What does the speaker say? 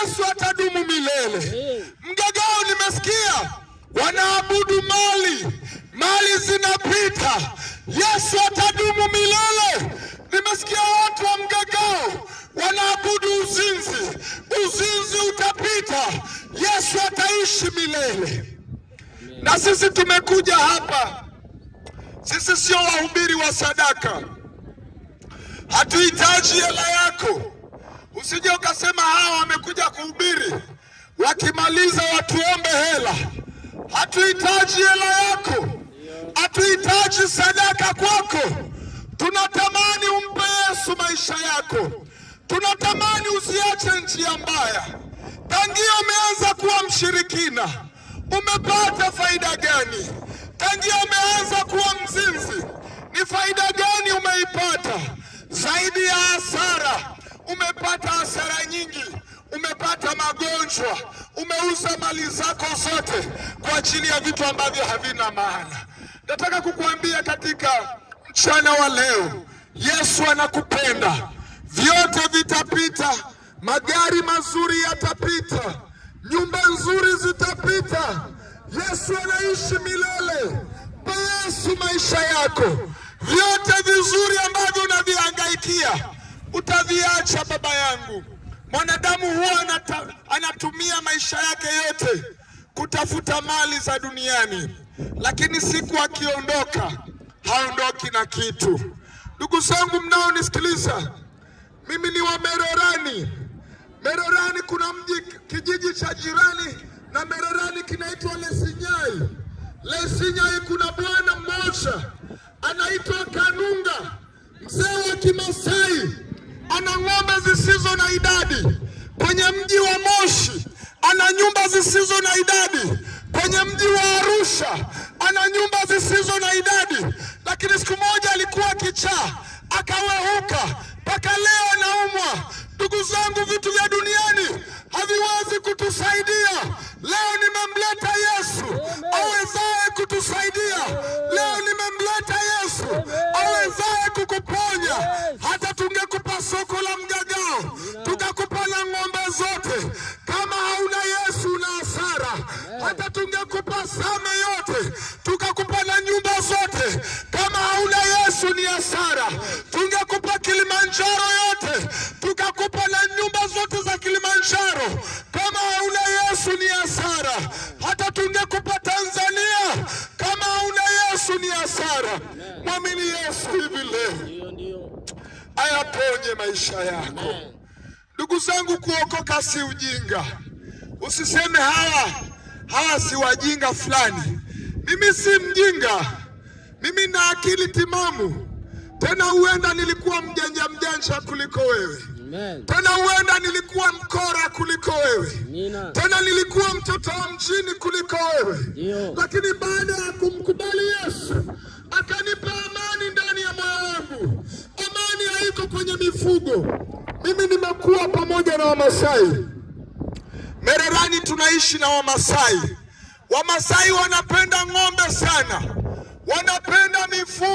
Yesu atadumu milele. Mgagao nimesikia wanaabudu mali zinapita. Yesu atadumu milele. Nimesikia watu wa Mgagao wanaabudu uzinzi utapita. Yesu ataishi milele. Na sisi tumekuja hapa, sisi sio wahubiri wa sadaka. Hatuhitaji hela yako. Usije ukasema hawa wamekuja kuhubiri, wakimaliza watuombe hela. Hatuhitaji hela yako. Hatuhitaji sadaka kwako. Tunatamani umpe Yesu maisha yako. Tunatamani usiache njia mbaya. Tangia umeanza kuwa mshirikina, umepata faida gani? Tangia umeanza kuwa mzinzi, ni faida gani umeipata? Zaidi ya hasara. Umepata hasara nyingi, umepata magonjwa, umeuza mali zako zote kwa ajili ya vitu ambavyo havina maana. Nataka kukuambia katika mchana wa leo, Yesu anakupenda. Vyote vitapita, magari mazuri yatapita, nyumba nzuri zitapita. Yesu anaishi milele. Mpe Yesu maisha yako. Vyote vizuri ambavyo unavihangaikia utaviacha, baba yangu. Mwanadamu huwa anatumia maisha yake yote kutafuta mali za duniani, lakini siku akiondoka haondoki na kitu. Ndugu zangu mnaonisikiliza, mimi ni wa Mererani. Mererani kuna kijiji cha jirani na Mererani kinaitwa Lesinyai. Lesinyai kuna bwana mmoja anaitwa Kanunga, mzee wa Kimasai. Ana ng'ombe zisizo na idadi. Kwenye mji wa Moshi ana nyumba zisizo na idadi. Kwenye mji wa Arusha ana nyumba zisizo na idadi. Lakini siku moja alikuwa kichaa, akawehuka, mpaka leo anaumwa. Ndugu zangu, vitu vya duniani haviwezi kutusaidia. Leo nimemleta Yesu awezaye kutusaidia. Leo nimemleta Yesu awezaye kukuponya. Hata tungekupa soko la Mgagao, tukakupa na ng'ombe zote, kama hauna Yesu una hasara. Hata tungekupa Same yote, tukakupa na nyumba zote, kama hauna Yesu ni hasara. Tungekupa Kilimanjaro yote, tukakupa na nyumba zote za Kilimanjaro, kama hauna Yesu ni hasara. Hata tungekupa Tanzania, kama hauna Yesu ni hasara. Mwamini Yesu hivi leo, ayaponye maisha yako. Ndugu zangu, kuokoka si ujinga. Usiseme hawa si wajinga fulani. Mimi si mjinga. Mimi na akili timamu. Tena huenda nilikuwa mjanja kuliko wewe. Tena huenda nilikuwa mkora kuliko wewe. Tena nilikuwa mtoto wa mjini kuliko wewe. Lakini baada ya kumkubali Yesu, akanipa amani ndani ya moyo wangu. Amani haiko kwenye mifugo. Mimi nimekuwa pamoja na Wamasai. Mererani tunaishi na Wamasai. Wamasai wanapenda ng'ombe sana, wanapenda mifugo.